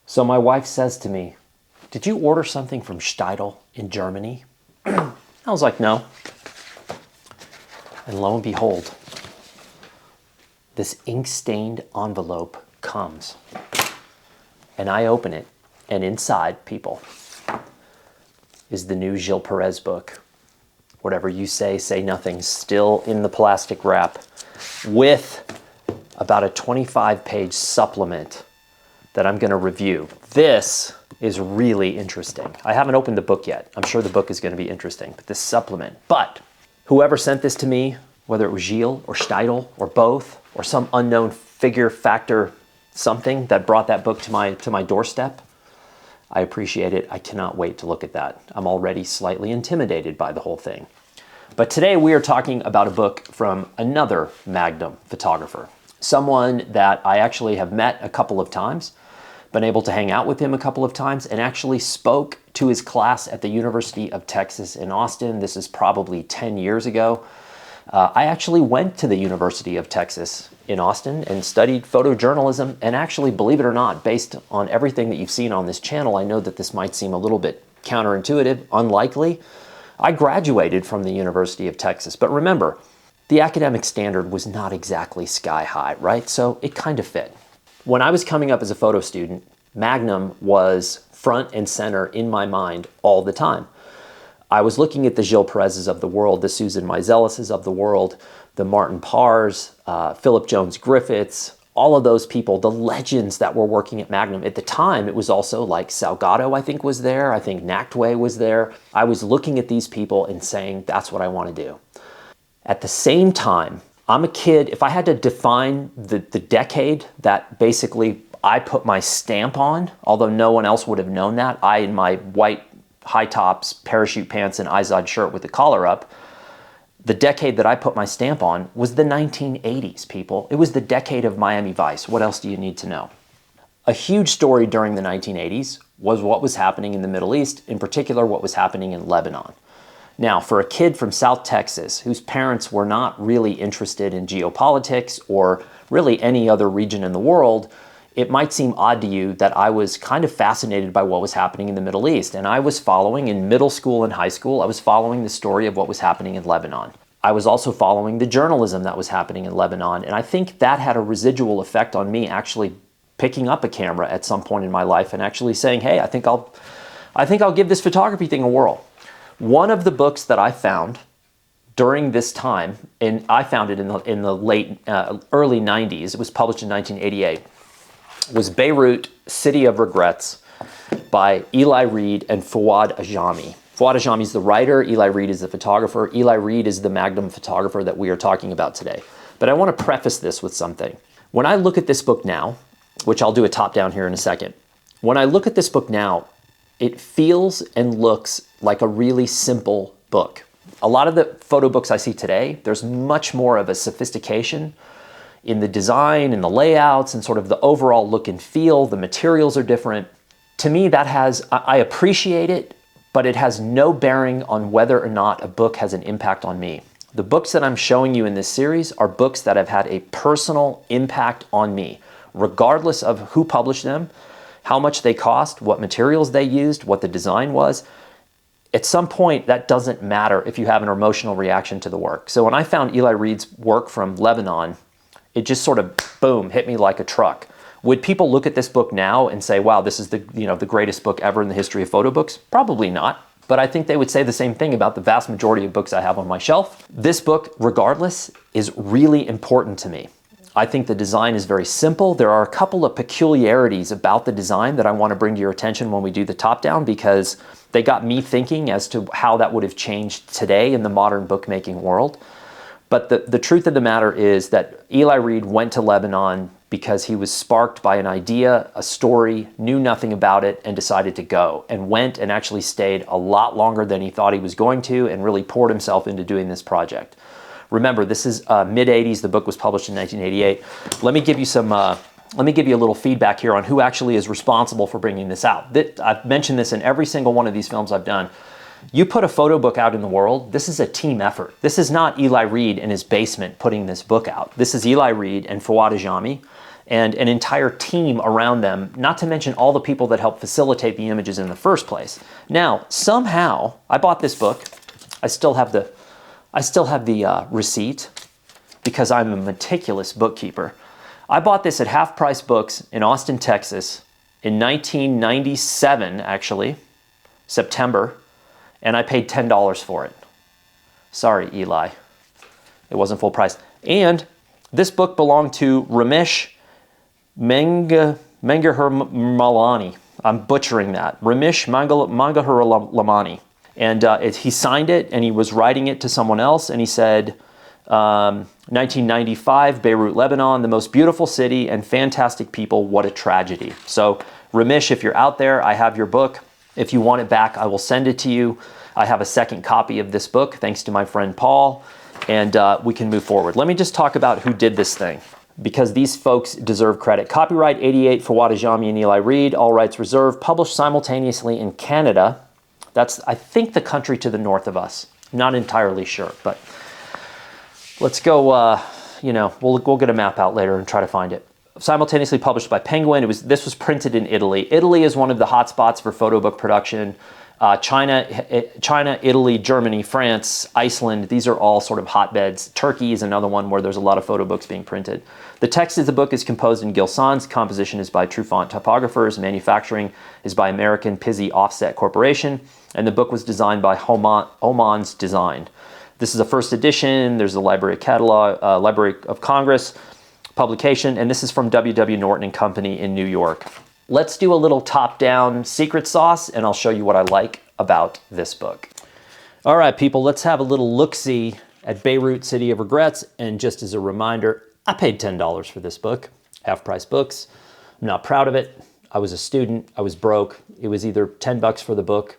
So my wife says to me, "Did you order something from Untitled in Germany?" I was like, "No." And lo and behold, this ink-stained envelope comes. And I open it, and inside, people, is the new Gilles Perez book. Whatever you say, say nothing, still in the plastic wrap, with about a 25-page supplement that I'm going to review. This is really interesting. I haven't opened the book yet. I'm sure the book is going to be interesting, but this supplement. But whoever sent this to me, whether it was Gilles or Steitel or both, or some unknown figure, factor, something that brought that book to my doorstep, I appreciate it. I cannot wait to look at that. I'm already slightly intimidated by the whole thing. But today we are talking about a book from another Magnum photographer, someone that I actually have met a couple of times, been able to hang out with him a couple of times, and actually spoke to his class at the University of Texas in Austin. This is probably 10 years ago. I actually went to the University of Texas in Austin and studied photojournalism, and actually, believe it or not, based on everything that you've seen on this channel, I know that this might seem a little bit counterintuitive, unlikely. I graduated from the University of Texas, but remember, the academic standard was not exactly sky high, right? So it kind of fit. When I was coming up as a photo student, Magnum was front and center in my mind all the time. I was looking at the Gilles Perez's of the world, the Susan Meiselas's of the world, the Martin Parrs, Philip Jones Griffiths, all of those people, the legends that were working at Magnum. At the time, it was also like Salgado, I think, was there. I think Nachtwey was there. I was looking at these people and saying, that's what I want to do. At the same time, I'm a kid. If I had to define the decade that basically I put my stamp on, although no one else would have known that, I in my white high tops, parachute pants, and Izod shirt with the collar up, the decade that I put my stamp on was the 1980s, people. It was the decade of Miami Vice. What else do you need to know? A huge story during the 1980s was what was happening in the Middle East, in particular what was happening in Lebanon. Now, for a kid from South Texas whose parents were not really interested in geopolitics or really any other region in the world, it might seem odd to you that I was kind of fascinated by what was happening in the Middle East. And I was following in middle school and high school, I was following the story of what was happening in Lebanon. I was also following the journalism that was happening in Lebanon. And I think that had a residual effect on me actually picking up a camera at some point in my life and actually saying, hey, I think I'll give this photography thing a whirl. One of the books that I found during this time, and I found it in the early 90s, it was published in 1988, was Beirut, City of Regrets by Eli Reed and Faoud Ajami. Faoud Ajami is the writer, Eli Reed is the photographer. Eli Reed is the Magnum photographer that we are talking about today. But I want to preface this with something. When I look at this book now, which I'll do a top down here in a second, when I look at this book now, it feels and looks like a really simple book. A lot of the photo books I see today, there's much more of a sophistication in the design and the layouts and sort of the overall look and feel. The materials are different. To me, I appreciate it, but it has no bearing on whether or not a book has an impact on me. The books that I'm showing you in this series are books that have had a personal impact on me, regardless of who published them, how much they cost, what materials they used, what the design was. At some point, that doesn't matter if you have an emotional reaction to the work. So when I found Eli Reed's work from Lebanon, it just sort of, boom, hit me like a truck. Would people look at this book now and say, wow, this is the greatest book ever in the history of photo books? Probably not. But I think they would say the same thing about the vast majority of books I have on my shelf. This book, regardless, is really important to me. I think the design is very simple. There are a couple of peculiarities about the design that I want to bring to your attention when we do the top down, because they got me thinking as to how that would have changed today in the modern bookmaking world. But the truth of the matter is that Eli Reed went to Lebanon because he was sparked by an idea, a story, knew nothing about it, and decided to go, and went and actually stayed a lot longer than he thought he was going to, and really poured himself into doing this project. Remember, this is mid-80s. The book was published in 1988. Let me give you a little feedback here on who actually is responsible for bringing this out. I've mentioned this in every single one of these films I've done. You put a photo book out in the world, this is a team effort. This is not Eli Reed in his basement putting this book out. This is Eli Reed and Faoud Ajami and an entire team around them, not to mention all the people that helped facilitate the images in the first place. Now, somehow, I bought this book. I still have the receipt because I'm a meticulous bookkeeper. I bought this at Half Price Books in Austin, Texas in 1997, actually, September, and I paid $10 for it. Sorry, Eli. It wasn't full price. And this book belonged to Ramesh Mangaharlamani. I'm butchering that. Ramesh Mangaharlamani. And he signed it, and he was writing it to someone else, and he said, 1995, Beirut, Lebanon, the most beautiful city and fantastic people, what a tragedy. So, Ramesh, if you're out there, I have your book. If you want it back, I will send it to you. I have a second copy of this book, thanks to my friend Paul, and we can move forward. Let me just talk about who did this thing, because these folks deserve credit. Copyright 88, Faoud Ajami and Eli Reed, all rights reserved, published simultaneously in Canada. That's, I think, the country to the north of us. Not entirely sure, but let's go, we'll get a map out later and try to find it. Simultaneously published by Penguin. This was printed in Italy. Italy is one of the hotspots for photo book production. China, Italy, Germany, France, Iceland, these are all sort of hotbeds. Turkey is another one where there's a lot of photo books being printed. The text of the book is composed in Gil Sans. Composition is by Trufant Typographers. Manufacturing is by American Pizzi Offset Corporation. And the book was designed by Oman's Design. This is a first edition. There's a Library of Congress publication, and this is from W.W. Norton and Company in New York. Let's do a little top-down secret sauce, and I'll show you what I like about this book. All right, people, let's have a little look-see at Beirut, City of Regrets. And just as a reminder, I paid $10 for this book, Half Price Books. I'm not proud of it. I was a student. I was broke. It was either $10 for the book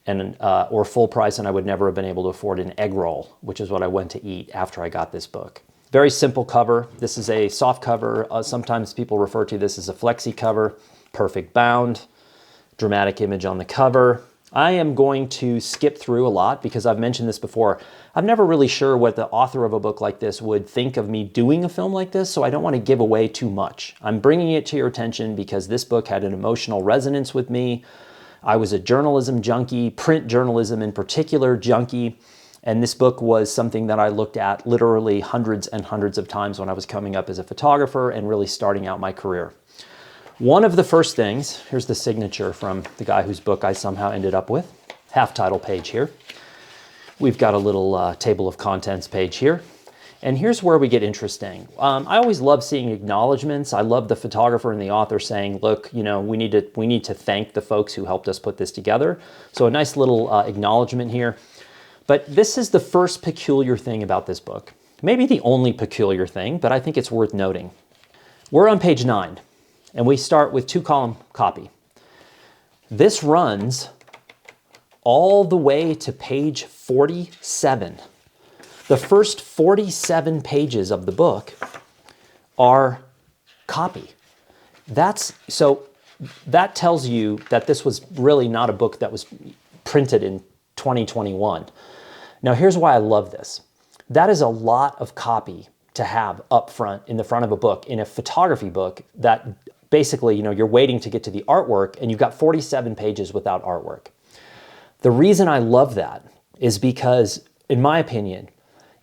and or full price, and I would never have been able to afford an egg roll, which is what I went to eat after I got this book. Very simple cover. This is a soft cover. Sometimes people refer to this as a flexi cover. Perfect bound, dramatic image on the cover. I am going to skip through a lot because I've mentioned this before. I'm never really sure what the author of a book like this would think of me doing a film like this, so I don't want to give away too much. I'm bringing it to your attention because this book had an emotional resonance with me. I was a journalism junkie, print journalism in particular junkie. And this book was something that I looked at literally hundreds and hundreds of times when I was coming up as a photographer and really starting out my career. One of the first things, here's the signature from the guy whose book I somehow ended up with, half title page here. We've got a little table of contents page here. And here's where we get interesting. I always love seeing acknowledgments. I love the photographer and the author saying, look, we need to thank the folks who helped us put this together. So a nice little acknowledgement here. But this is the first peculiar thing about this book. Maybe the only peculiar thing, but I think it's worth noting. We're on page 9, and we start with 2-column copy. This runs all the way to page 47. The first 47 pages of the book are copy. So that tells you that this was really not a book that was printed in 2021. Now, here's why I love this. That is a lot of copy to have up front in the front of a book, in a photography book that basically, you're waiting to get to the artwork and you've got 47 pages without artwork. The reason I love that is because, in my opinion,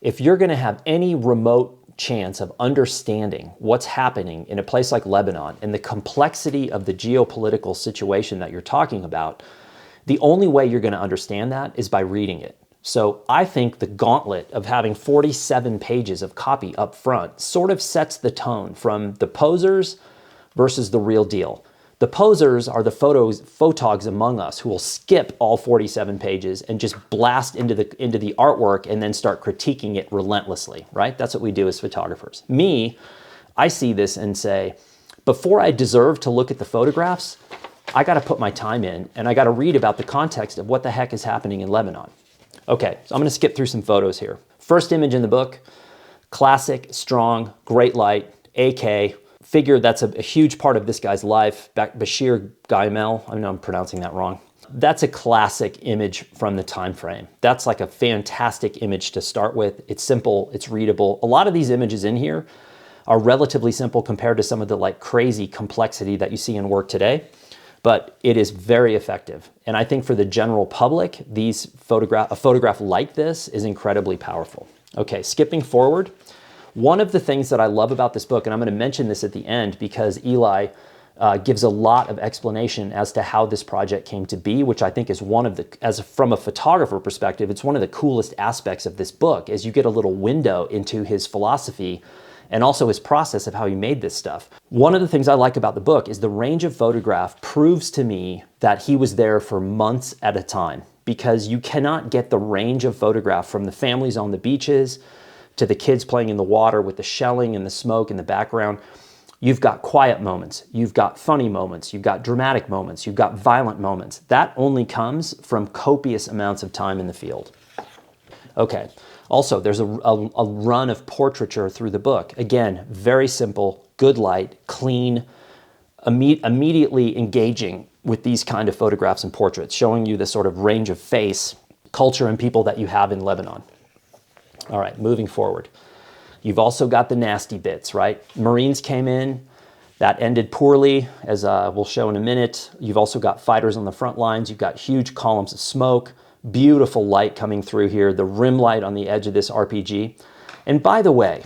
if you're going to have any remote chance of understanding what's happening in a place like Lebanon and the complexity of the geopolitical situation that you're talking about, the only way you're going to understand that is by reading it. So I think the gauntlet of having 47 pages of copy up front sort of sets the tone from the posers versus the real deal. The posers are the photogs among us who will skip all 47 pages and just blast into the artwork and then start critiquing it relentlessly, right? That's what we do as photographers. Me, I see this and say, before I deserve to look at the photographs, I got to put my time in and I got to read about the context of what the heck is happening in Lebanon. Okay, so I'm going to skip through some photos here. First image in the book, classic, strong, great light, AK, figure that's a huge part of this guy's life, Bashir Gaimel. I know I'm pronouncing that wrong. That's a classic image from the time frame. That's like a fantastic image to start with. It's simple, it's readable. A lot of these images in here are relatively simple compared to some of the like crazy complexity that you see in work today. But it is very effective. And I think for the general public, a photograph like this is incredibly powerful. Okay, skipping forward. One of the things that I love about this book, and I'm going to mention this at the end because Eli gives a lot of explanation as to how this project came to be, which I think is one of the, from a photographer perspective, it's one of the coolest aspects of this book, as you get a little window into his philosophy and also his process of how he made this stuff. One of the things I like about the book is the range of photograph proves to me that he was there for months at a time, because you cannot get the range of photograph from the families on the beaches to the kids playing in the water with the shelling and the smoke in the background. You've got quiet moments, you've got funny moments, you've got dramatic moments, you've got violent moments. That only comes from copious amounts of time in the field. Okay. Also, there's a run of portraiture through the book. Again, very simple, good light, clean, immediately engaging with these kind of photographs and portraits, showing you the sort of range of face, culture, and people that you have in Lebanon. All right, moving forward. You've also got the nasty bits, right? Marines came in, that ended poorly, as we'll show in a minute. You've also got fighters on the front lines. You've got huge columns of smoke. Beautiful light coming through here, the rim light on the edge of this RPG. And by the way,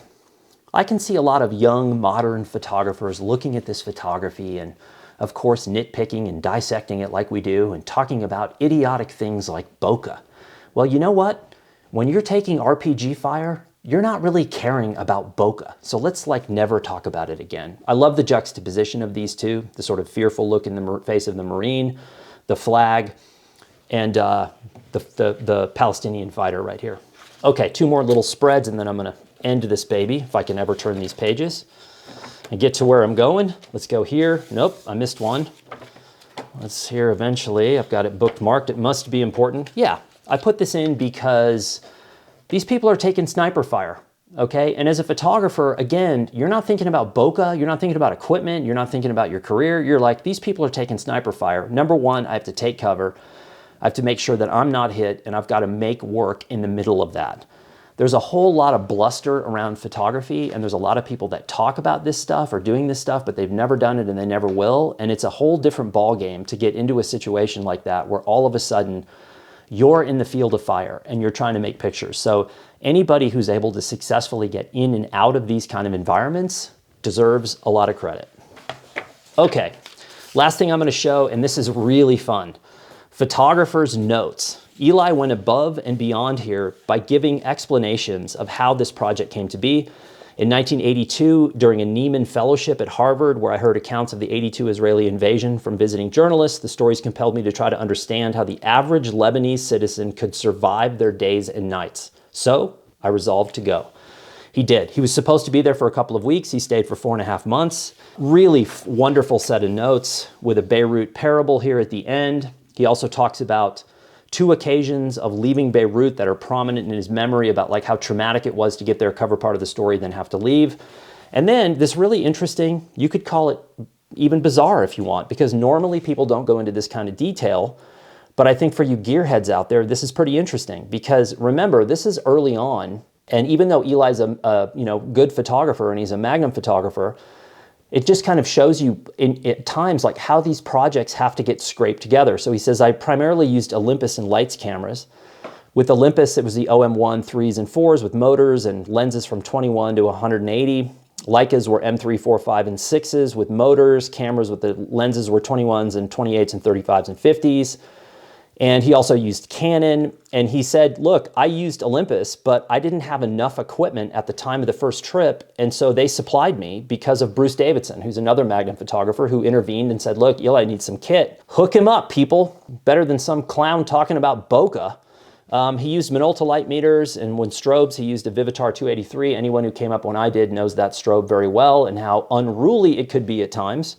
I can see a lot of young modern photographers looking at this photography and of course nitpicking and dissecting it like we do and talking about idiotic things like bokeh. Well, you know what? When you're taking RPG fire, you're not really caring about bokeh. So let's like never talk about it again. I love the juxtaposition of these two, the sort of fearful look in the face of the Marine, the flag, and the Palestinian fighter right here. Okay, two more little spreads and then I'm gonna end this baby, if I can ever turn these pages and get to where I'm going. Let's go here. Nope, I missed one. Let's here eventually. I've got it bookmarked. It must be important. Yeah, I put this in because these people are taking sniper fire, okay? And as a photographer, again, you're not thinking about bokeh, you're not thinking about equipment, you're not thinking about your career. You're like, these people are taking sniper fire. Number one, I have to take cover. I have to make sure that I'm not hit, and I've got to make work in the middle of that. There's a whole lot of bluster around photography, and there's a lot of people that talk about this stuff or doing this stuff, but they've never done it and they never will. And it's a whole different ball game to get into a situation like that where all of a sudden you're in the field of fire and you're trying to make pictures. So anybody who's able to successfully get in and out of these kind of environments deserves a lot of credit. Okay, last thing I'm going to show, and this is really fun. Photographer's notes. Eli went above and beyond here by giving explanations of how this project came to be. In 1982, during a Neiman Fellowship at Harvard, where I heard accounts of the 82 Israeli invasion from visiting journalists, the stories compelled me to try to understand how the average Lebanese citizen could survive their days and nights. So I resolved to go. He did. He was supposed to be there for a couple of weeks. He stayed for 4.5 months. Really wonderful set of notes with a Beirut parable here at the end. He also talks about 2 occasions of leaving Beirut that are prominent in his memory about like how traumatic it was to get there, cover part of the story, then have to leave. And then this really interesting, you could call it even bizarre if you want, because normally people don't go into this kind of detail. But I think for you gearheads out there, this is pretty interesting because remember, this is early on. And even though Eli's a good photographer and he's a Magnum photographer, it just kind of shows you at times like how these projects have to get scraped together. So he says, I primarily used Olympus and lights cameras. With Olympus, it was the OM1 3s and 4s with motors and lenses from 21 to 180. Leicas were M3, 4, 5, and 6s with motors. Cameras with the lenses were 21s and 28s and 35s and 50s. And he also used Canon. And he said, look, I used Olympus, but I didn't have enough equipment at the time of the first trip. And so they supplied me because of Bruce Davidson, who's another Magnum photographer who intervened and said, look, Eli needs some kit. Hook him up, people. Better than some clown talking about bokeh. He used Minolta light meters, and when strobes, he used a Vivitar 283. Anyone who came up when I did knows that strobe very well and how unruly it could be at times.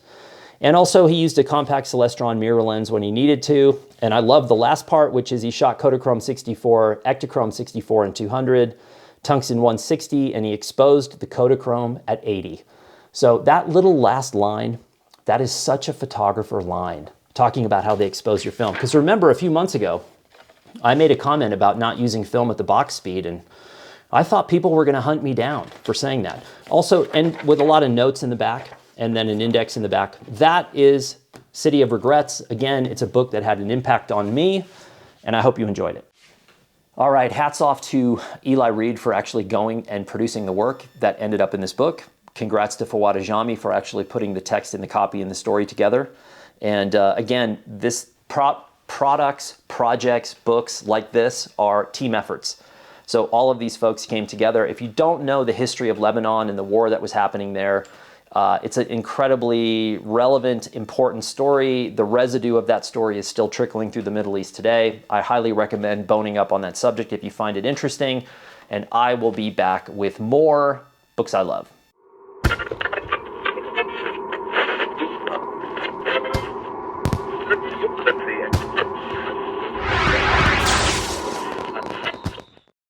And also he used a compact Celestron mirror lens when he needed to. And I love the last part, which is he shot Kodachrome 64, Ektachrome 64 and 200, Tungsten 160, and he exposed the Kodachrome at 80. So that little last line, that is such a photographer line, talking about how they expose your film. Because remember, a few months ago, I made a comment about not using film at the box speed, and I thought people were going to hunt me down for saying that. Also, and with a lot of notes in the back and then an index in the back. That is City of Regrets. Again, it's a book that had an impact on me, and I hope you enjoyed it. All right, hats off to Eli Reed for actually going and producing the work that ended up in this book. Congrats to Faoud Ajami for actually putting the text and the copy and the story together. And again, this products, projects, books like this are team efforts. So all of these folks came together. If you don't know the history of Lebanon and the war that was happening there, it's an incredibly relevant, important story. The residue of that story is still trickling through the Middle East today. I highly recommend boning up on that subject if you find it interesting. And I will be back with more books I love.